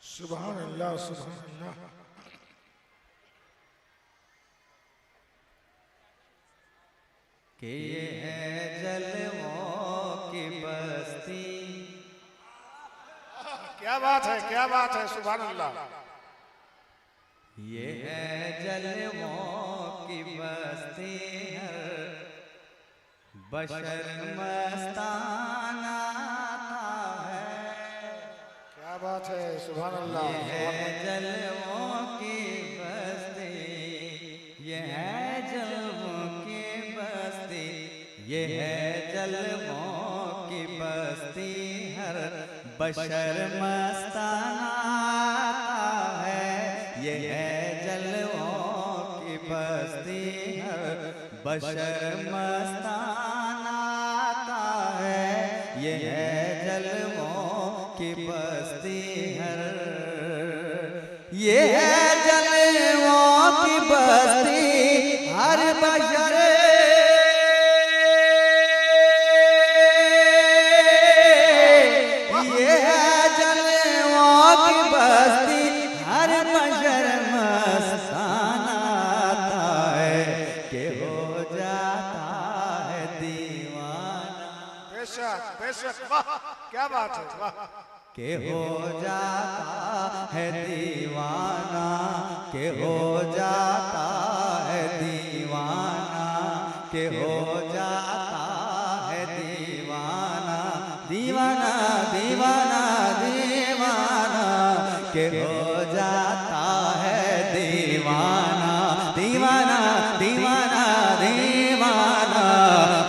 सुभान अल्लाह सुभान अल्लाह। कि ये है जलवों की बस्ती। क्या बात है, क्या बात है, सुभान अल्लाह। ये है जलवों की बस्ती, हर बशर मस्ताना है। क्या बात है, सुभान अल्लाह। ये है जलवों की बस्ती, ये है जलवों की बस्ती, ये है जलवों की बस्ती, हर बशर मस्ताना है। ये है जलवों की बस्ती, हर बशर मस्ताना है। ये है जलवों की बस्ती, हर ये है जलवों की बस्ती, हर बशर ये है जलवों की बस्ती, हर बशर मस्ताना है। के हो जाता है दीवाना। बेशक बेशक, वाह क्या बात है, वाह। के हो जाता है दीवाना, के हो जाता है दीवाना, के हो जाता है दीवाना, दीवाना दीवाना दीवाना, के हो जाता है दीवाना, दीवाना दीवाना दीवाना,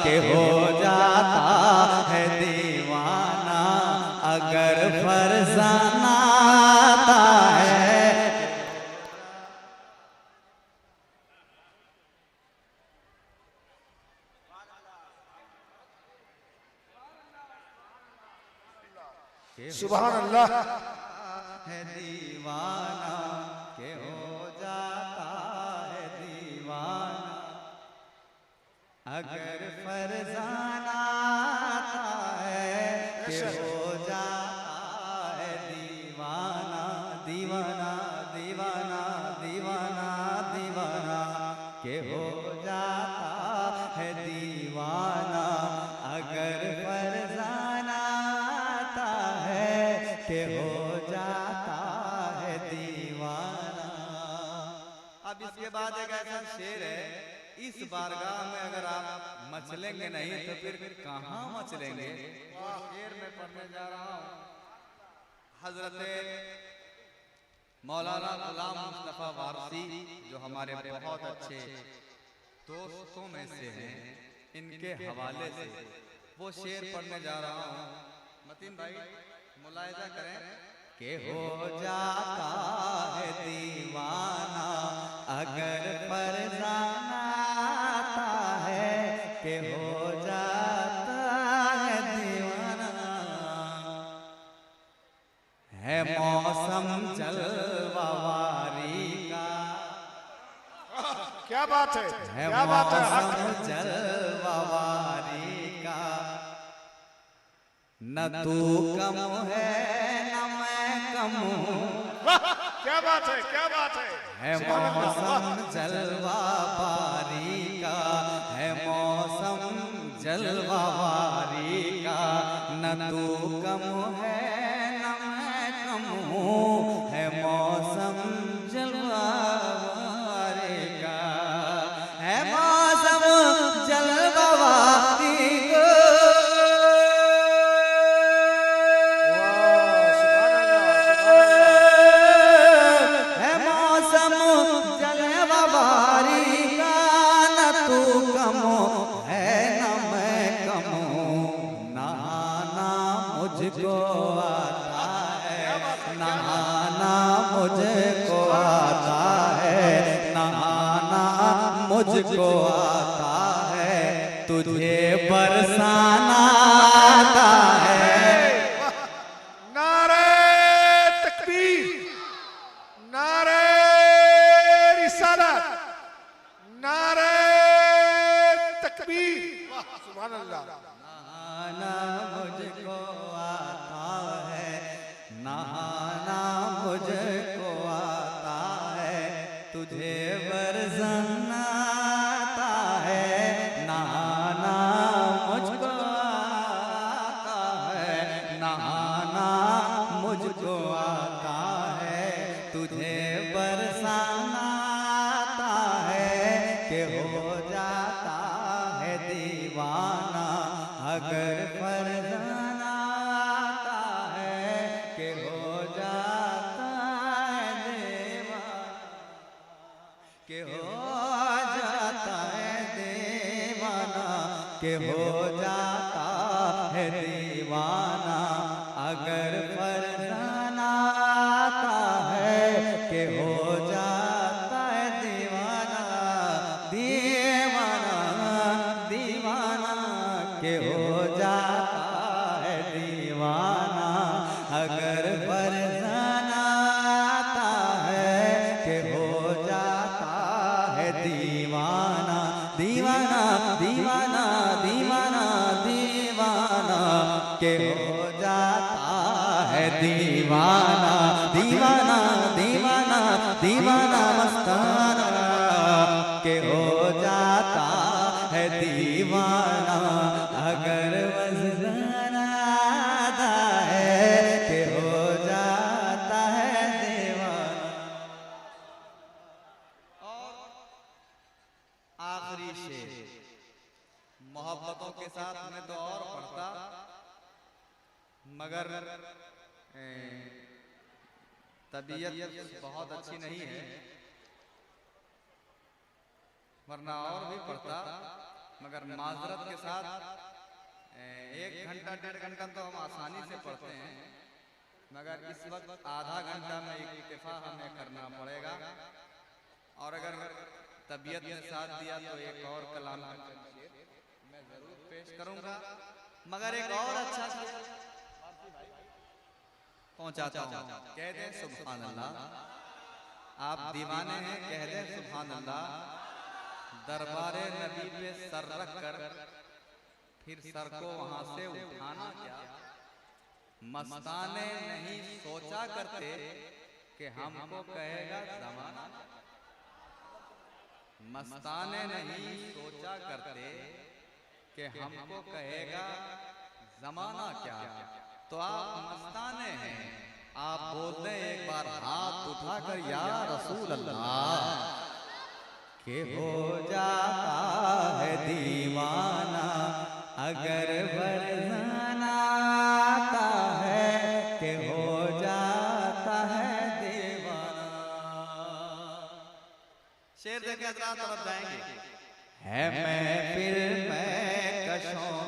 के हो जाता है दीवाना। अगर फरजाना आता है सुभान अल्लाह। है दीवाना, के हो जाता है दीवाना। अगर फरजाना आता है के हो जाता है दीवाना, दीवाना दीवाना दीवाना दीवाना, के हो जाता है दीवाना। अगर फरजाना आता है के हो जाता है दीवाना। अब इसके बाद एक ऐसा शेर है, इस बारगाह में अगर आप मचलेंगे नहीं तो फिर कहाँ मचलेंगे। शेर में पढ़ने जा रहा हूँ। हजरत मौलाना गुलाम मुस्तफा वारसी जो हमारे बहुत अच्छे दोस्तों में से हैं, इनके हवाले से वो शेर पढ़ने जा रहा हूँ। मतीन भाई मुलाहिजा करें। के हो जाता है दीवाना, अगर फरजाना आता है के हो जाता है दीवाना। है मौसम जलवावारी का, क्या बात है, है क्या बात है, हक मौसम जलवावारी का। न तू कम है न मैं कम हूँ। क्या बात है, क्या बात है, है मौसम जलवावारी का, है मौसम जलवावारी का। न तू कम है न मैं कम हूँ, है मौसम जलवावारी का, है मौसम जलवावारी का। मुझको आता है नहाना, मुझको आता है नहाना, मुझको आता है तुझे बरसाना आता है। नारे तकबीर, नारे रिसालत, नारे तकबीर, सुभान अल्लाह। नहाना मुझको आता है, नहाना मुझको आता है, तुझे बरसाना आता है कि हो जाता है दीवाना, अगर फरजाना आता है कि हो जाता है दीवाना, कि हो जाता है दीवाना, कि हो जाता है दीवाना, अगर फरजाना आता है कि हो जाता है दीवाना, दीवाना दीवाना, कि हो जाता है दीवाना, अगर फरजाना आता है कि हो जाता है दीवाना, दीवाना दीवाना दीवाना दीवाना, कि हो जाता है दीवाना, दीवाना दीवाना दीवाना मस्ताना, कि हो जाता है दीवाना, अगर वज़्दाना आता है कि हो जाता है दीवाना। और आखिरी शेर मोहब्बतों के साथ में तो और पढ़ता, मगर तबीयत बहुत अच्छी नहीं है, वरना और भी पढ़ता, मगर माजरत के साथ 1 घंटा 1.5 घंटा तो हम आसानी से पढ़ते हैं, मगर इस वक्त आधा घंटा में इक्तिफा हमें करना पड़ेगा। और अगर तबीयत ने साथ दिया तो एक और कलाम मैं जरूर पेश करूंगा, मगर एक और अच्छा पहुंचाता हूं। कह दें सुभान अल्लाह, आप दीवाने हैं, कह दें सुभान अल्लाह, दरबारे नबी पे सर रख कर फिर सर को वहां से उठाना क्या, मस्ताने नहीं सोचा करते कि हमको कहेगा जमाना, मस्ताने नहीं सोचा करते कि हमको कहेगा जमाना क्या। तो आप मस्ताने हैं, आप बोल दें एक बार हाथ उठाकर या रसूल अल्लाह, कि हो जाता है दीवाना, अगर फरजाना आता है कि हो जाता है दीवाना। शेर देखे तरफ जाएंगे। है महफिल में कशों,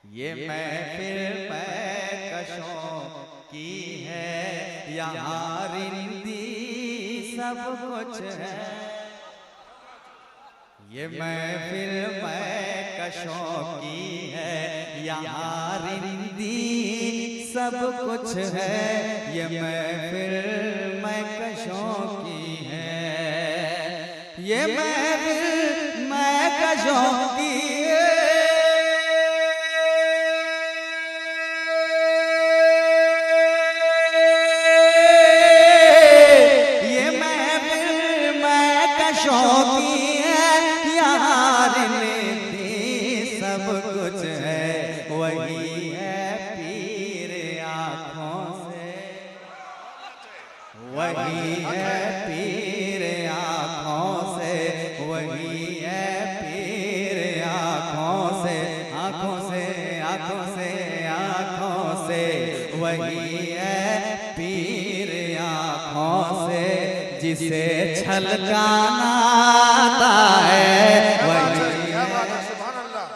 ये महफिल में कशों की है, यहाँ रिंदी सब कुछ है, ये महफिल में कशों की है, यहाँ रिंदी सब कुछ है, ये महफिल में कशों की है, ये महफिल में कशों की है, ये महफिल में कशों की है, यहाँ रिंदी सब कुछ है, वही है पीर आँखों से, वही है पीर आँखों से, वही है पीर आँखों से, आँखों से आँखों से आँखों से, वही है पीर आँखों से, जिसे छलकाना आता है वही। क्या बात है, सुभान अल्लाह।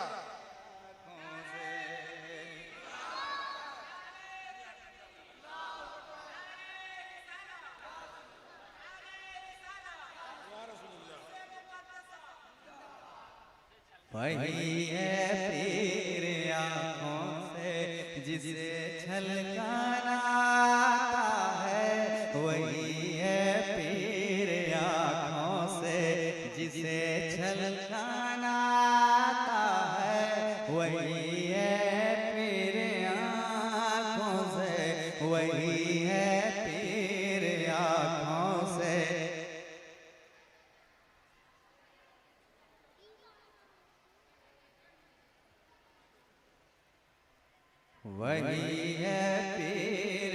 वही है पीर आँखों से, जिसे छलकाना आता है, वही है पीर आँखों से, जिसे छलकाना आता है, वही है पीर आँखों से, वही है पीर आँखों से। वही है पीर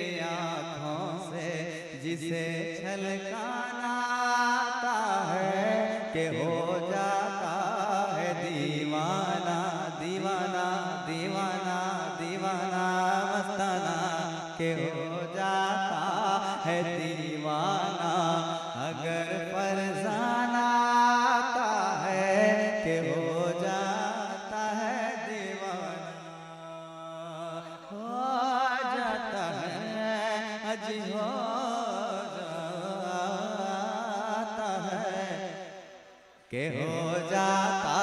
जिसे छलकाना आता है कि हो जाता है दीवाना दीवाना दीवाना दीवाना मस्ताना के हो जाता है दीवाना। अगर फरजाना आता है कि हो जाता है दीवाना, हो जाता है अजी हो जाता है कि हो जाता